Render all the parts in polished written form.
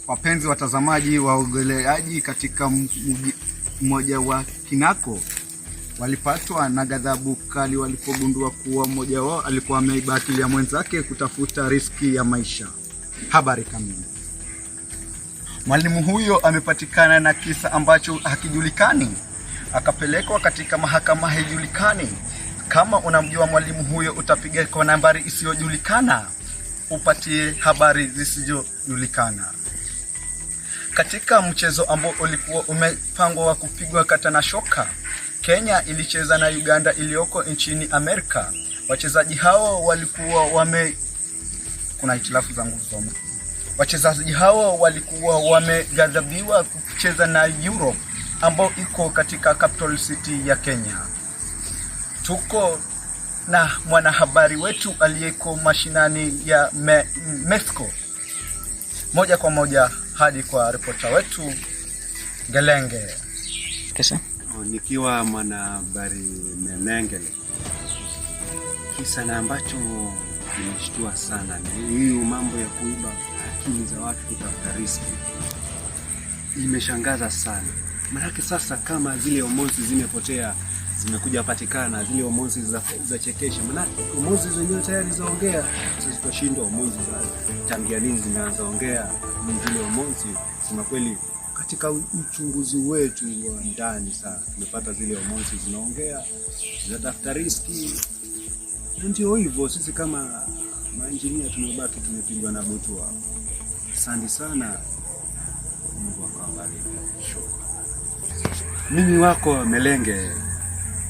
Wapenzi watazamaji wa uogeleaji, katika mmoja wa kinako walipatwa na ghadhabu kali walipogundua kuwa mmoja wao alikuwa ameiba akili ya mwenzake kutafuta riski ya maisha. Habari kamili. Mwalimu huyo amepatikana na kisa ambacho hakijulikani, akapelekwa katika mahakama haijulikani. Kama unamjua mwalimu huyo, utapiga kwa nambari isiyojulikana upatie habari zisizojulikana. Katika mchezo ambao ulikuwa umepangwa wa kupigwa kata na shoka, Kenya ilicheza na Uganda iliyoko nchini Amerika. Wachezaji hao walikuwa kuna hitilafu za nguvu. Wachezaji hao walikuwa wameghadhabiwa kucheza na Europe ambao iko katika capital city ya Kenya. Tuko na mwanahabari wetu aliyeko mashinani ya Mexico. Moja kwa moja hadi kwa ripota wetu Gelenge. Kesha. Nikiwa mwanahabari Memengele. Kisa na ambacho kimeshtua sana ni hiyo mambo ya kuiba akili za watu kutafuta riski. Imeshangaza sana. Maana sasa kama zile hormones zimepotea, zimekuja patikana zile hormones za chekesha, maana hormones zenyewe tayari zaongea. Sasa tutashindwa hormones za tangiani zinazoongea, zile hormones sema kweli. Katika uchunguzi wetu wa ndani sana tumepata zile hormones zinaongea, zinatafuta riski. Ndio hivyo, sisi kama maengineer tumebaki tumepigwa na butu hapo. Asante sana, Mungu akawabariki. Mimi wako Melenge,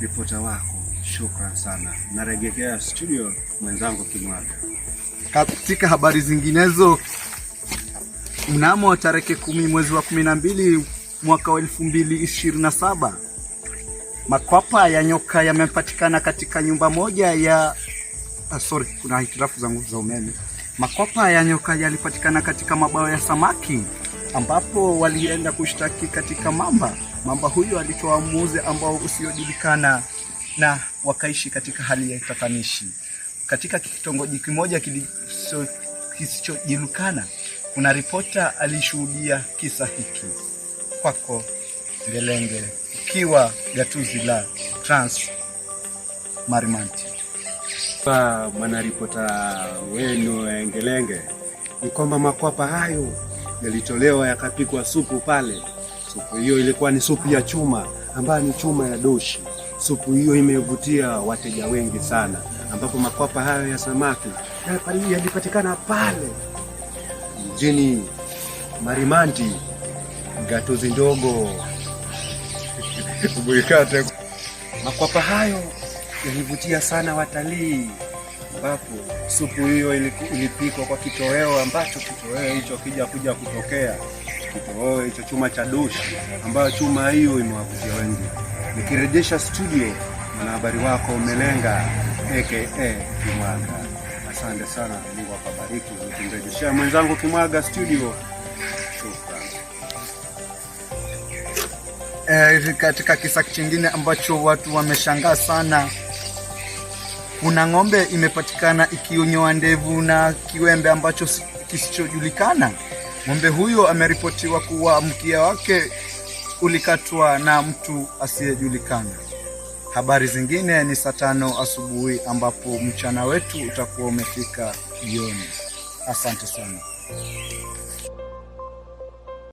ripota wako. Shukran sana. Naregekea studio mwenzangu Kimwaga. Katika habari zinginezo, mnamo tarehe 10 mwezi wa 12 mwaka wa 2027, makwapa ya nyoka yamepatikana katika nyumba moja ya kuna hitilafu za nguvu za umeme. Makwapa ya nyoka yalipatikana katika mabao ya samaki, ambapo walienda kushtaki katika mamba. Mamba huyo alitoa uamuzi ambao usiojulikana na wakaishi katika hali ya tatanishi. Katika kitongoji kimoja kisichojulikana, kuna ripota alishuhudia kisa hiki. Kwako Gelenge, ukiwa gatuzi la Trans-Marimanti. Kwa mwanaripota wenu Gelenge, ni kwamba makwapa hayo yalitolewa yakapikwa supu pale. Supu hiyo ilikuwa ni supu ya chuma, ambayo ni chuma ya doshi. Supu hiyo imevutia wateja wengi sana, ambapo makwapa hayo ya samaki yalipatikana pale mjini Marimanti, gatuzi ndogo. Makwapa hayo yalivutia sana watalii, ambapo supu hiyo ilipikwa kwa kitoweo, ambacho kitoweo hicho kuja kutokea kitoweo hicho chuma cha doshi, ambayo chuma hiyo imewavutia wengi. Nikirejesha studio mwanahabari wako Melenga aka Kimwaga. Asante sana, Mungu akubariki. Nikirejeshia mwenzangu Kimwaga studio. Shukran. Katika kisa kingine ambacho watu wameshangaa sana, kuna ng'ombe imepatikana ikionyoa ndevu na kiwembe ambacho kisichojulikana. Ng'ombe huyo ameripotiwa kuwa mkia wake ulikatwa na mtu asiyejulikana. Habari zingine ni saa 5 asubuhi, ambapo mchana wetu utakuwa umefika jioni. Asante sana.